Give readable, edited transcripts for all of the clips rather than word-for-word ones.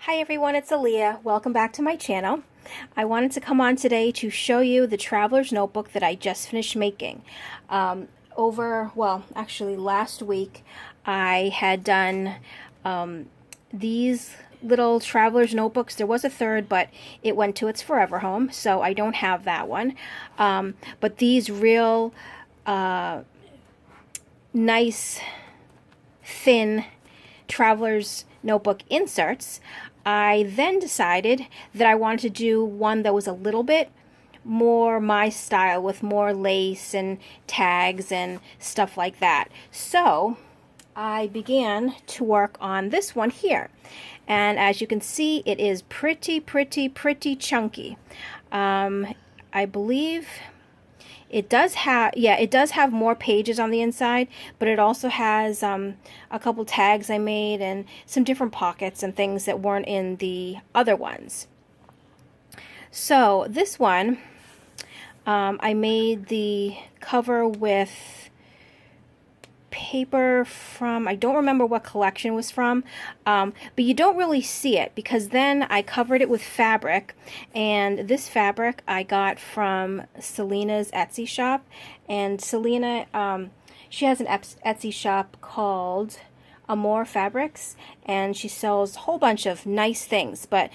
Hi everyone, it's Alia. Welcome back to my channel. I wanted to come on today to show you the traveler's notebook that I just finished making. Actually last week I had done these little traveler's notebooks. There was a third, but it went to its forever home, so I don't have that one. But these real nice, thin traveler's notebook inserts, I then decided that I wanted to do one that was a little bit more my style with more lace and tags and stuff like that. So I began to work on this one here. And as you can see, it is pretty chunky. I believe it does have more pages on the inside, but it also has a couple tags I made and some different pockets and things that weren't in the other ones. So this one, I made the cover with paper from, I don't remember what collection it was from, but you don't really see it because then I covered it with fabric, and this fabric I got from Selena's Etsy shop. And Selena, she has an Etsy shop called Amore Fabrics, and she sells a whole bunch of nice things, but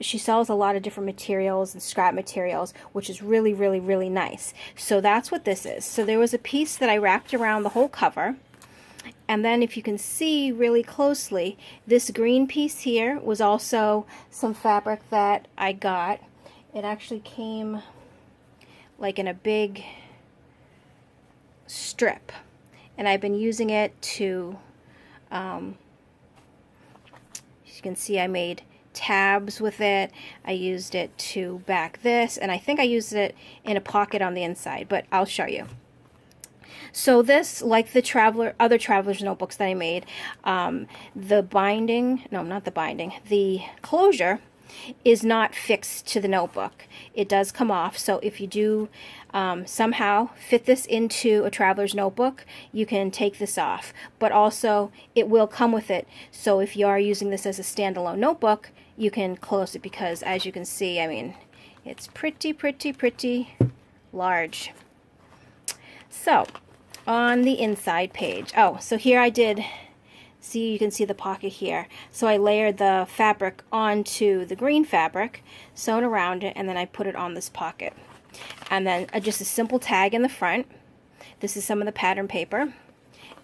she sells a lot of different materials and scrap materials, which is really nice. So that's what this is. So there was a piece that I wrapped around the whole cover, and then if you can see really closely, this green piece here was also some fabric that I got. It actually came like in a big strip, and I've been using it to as you can see, I made tabs with it. I used it to back this, and I think I used it in a pocket on the inside, but I'll show you. So this, like the other traveler's notebooks that I made, the closure is not fixed to the notebook. It does come off, so if you do somehow fit this into a traveler's notebook, you can take this off, but also it will come with it. So if you are using this as a standalone notebook, you can close it, because as you can see, I mean, it's pretty large. So on the inside page, so here I did, see, you can see the pocket here. So I layered the fabric onto the green fabric, sewn around it, and then I put it on this pocket. And then just a simple tag in the front. This is some of the pattern paper.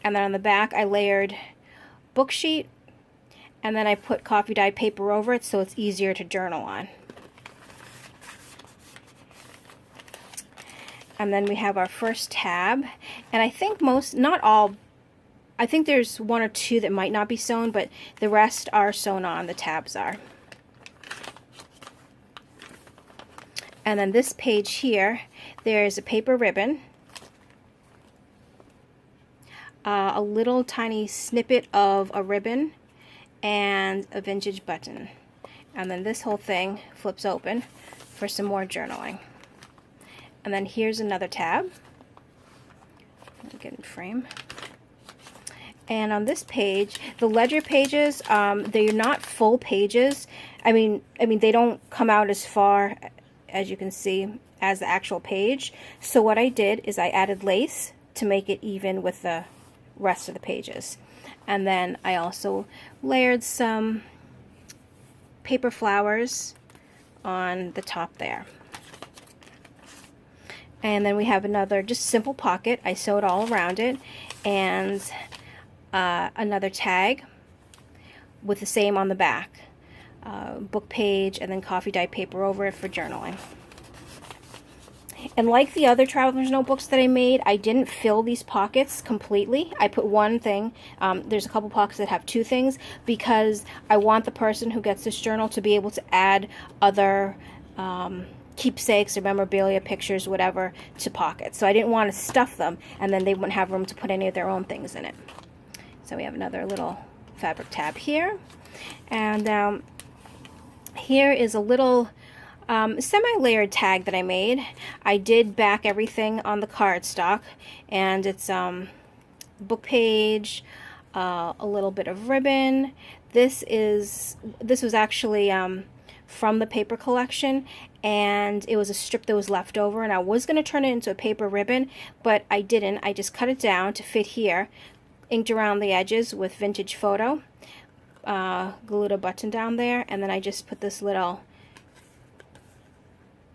And then on the back I layered book sheet, and then I put coffee dyed paper over it so it's easier to journal on. And then we have our first tab, and I think not all, I think there's one or two that might not be sewn, but the rest are sewn on, the tabs are. And then this page here, there's a paper ribbon, a little tiny snippet of a ribbon, and a vintage button. And then this whole thing flips open for some more journaling. And then here's another tab. Let me get in frame. And on this page, the ledger pages, they're not full pages. I mean they don't come out as far, as you can see, as the actual page. So what I did is I added lace to make it even with the rest of the pages. And then I also layered some paper flowers on the top there. And then we have another just simple pocket. I sewed all around it, and another tag with the same on the back. Book page, and then coffee dyed paper over it for journaling. And like the other traveler's notebooks that I made, I didn't fill these pockets completely. I put one thing. There's a couple pockets that have two things, because I want the person who gets this journal to be able to add other keepsakes or memorabilia, pictures, whatever, to pockets. So I didn't want to stuff them, and then they wouldn't have room to put any of their own things in it. So we have another little fabric tab here. And here is a little semi-layered tag that I made. I did back everything on the cardstock, and it's book page, a little bit of ribbon, This was actually from the paper collection, and it was a strip that was left over, and I was going to turn it into a paper ribbon, but I didn't. I just cut it down to fit here, inked around the edges with vintage photo, glued a button down there, and then I just put these little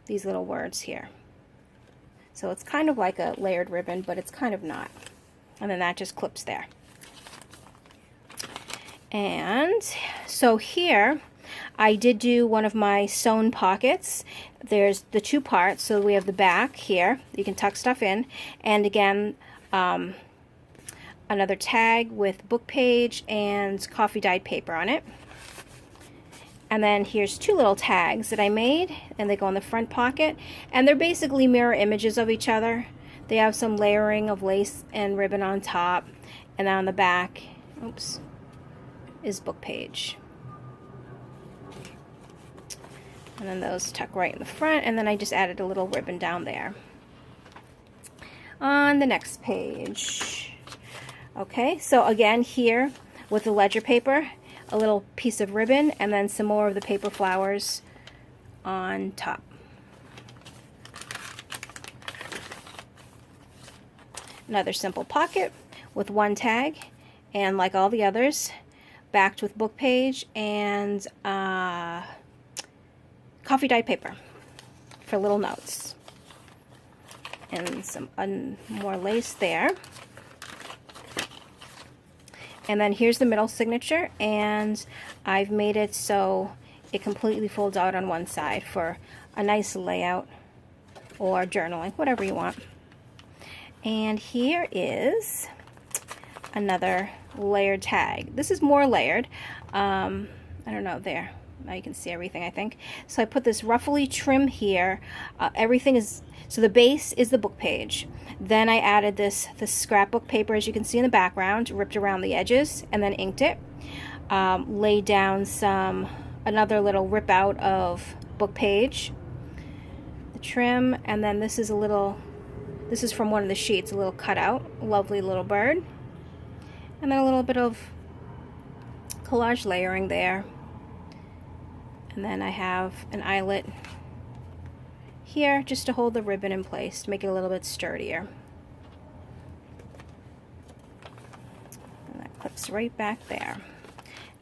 words here. So it's kind of like a layered ribbon, but it's kind of not. And then that just clips there. And so here I did do one of my sewn pockets. There's the two parts, so we have the back here, you can tuck stuff in, and again another tag with book page and coffee dyed paper on it. And then here's two little tags that I made, and they go in the front pocket, and they're basically mirror images of each other. They have some layering of lace and ribbon on top, and then on the back, oops, is book page. And then those tuck right in the front, and then I just added a little ribbon down there. On the next page. Okay, so again here with the ledger paper, a little piece of ribbon, and then some more of the paper flowers on top. Another simple pocket with one tag, and like all the others, backed with book page and coffee dyed paper for little notes. And some more lace there. And then here's the middle signature, and I've made it so it completely folds out on one side for a nice layout or journaling, whatever you want. And here is another layered tag. This is more layered. I don't know, there. Now you can see everything, I think. So I put this ruffly trim here. Everything is, so the base is the book page. Then I added this scrapbook paper, as you can see in the background, ripped around the edges, and then inked it. Laid down another little rip out of book page, the trim, and then this is this is from one of the sheets, a little cutout, lovely little bird. And then a little bit of collage layering there. And then I have an eyelet here just to hold the ribbon in place, to make it a little bit sturdier. And that clips right back there.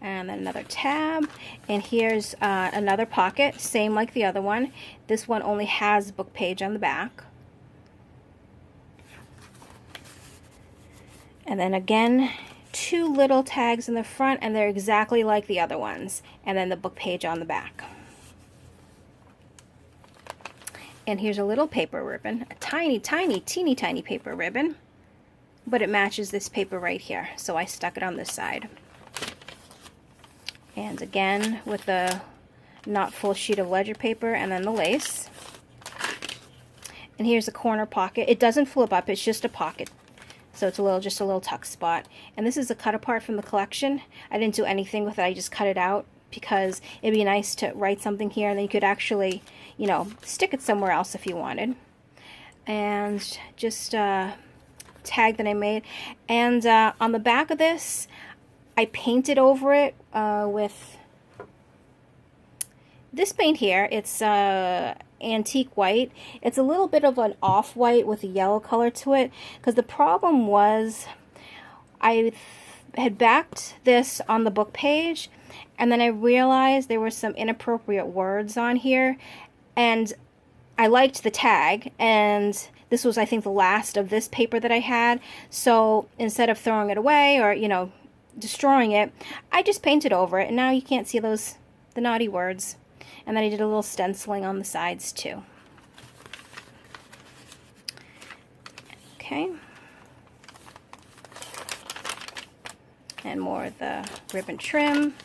And then another tab, and here's another pocket, same like the other one. This one only has book page on the back. And then again, two little tags in the front, and they're exactly like the other ones. And then the book page on the back. And here's a little paper ribbon, a tiny, tiny, teeny tiny paper ribbon. But it matches this paper right here, so I stuck it on this side. And again, with the not full sheet of ledger paper, and then the lace. And here's a corner pocket. It doesn't flip up, it's just a pocket. So it's just a little tuck spot. And this is a cut apart from the collection. I didn't do anything with it, I just cut it out because it'd be nice to write something here, and then you could actually, you know, stick it somewhere else if you wanted. And just tag that I made. And on the back of this, I painted over it with this paint here. It's antique white. It's a little bit of an off-white with a yellow color to it, because the problem was I had backed this on the book page, and then I realized there were some inappropriate words on here, and I liked the tag, and this was, I think, the last of this paper that I had. So instead of throwing it away or, you know, destroying it, I just painted over it, and now you can't see the naughty words. And then I did a little stenciling on the sides too. Okay. And more of the ribbon trim.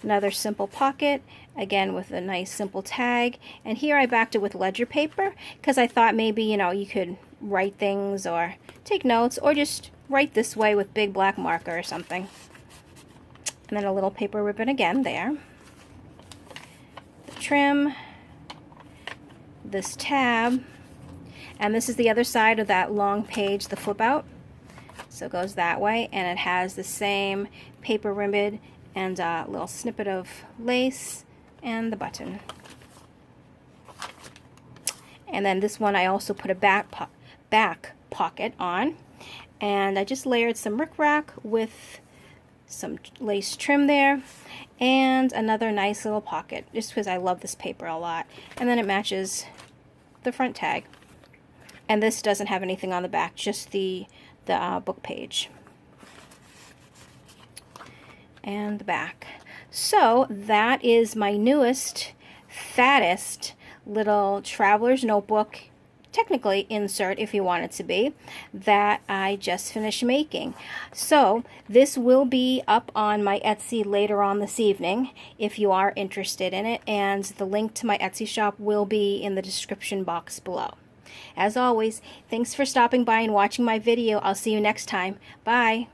Another simple pocket, again with a nice simple tag. And here I backed it with ledger paper because I thought maybe, you know, you could write things or take notes or just write this way with big black marker or something. And then a little paper ribbon again there. The trim, this tab, and this is the other side of that long page, the flip out. So it goes that way, and it has the same paper ribbon and a little snippet of lace and the button. And then this one I also put a back pocket on, and I just layered some rickrack with some lace trim there and another nice little pocket, just because I love this paper a lot. And then it matches the front tag, and this doesn't have anything on the back, just the book page and the back. So that is my newest, fattest little traveler's notebook, technically insert if you want it to be, that I just finished making. So this will be up on my Etsy later on this evening if you are interested in it, and the link to my Etsy shop will be in the description box below. As always, thanks for stopping by and watching my video. I'll see you next time. Bye!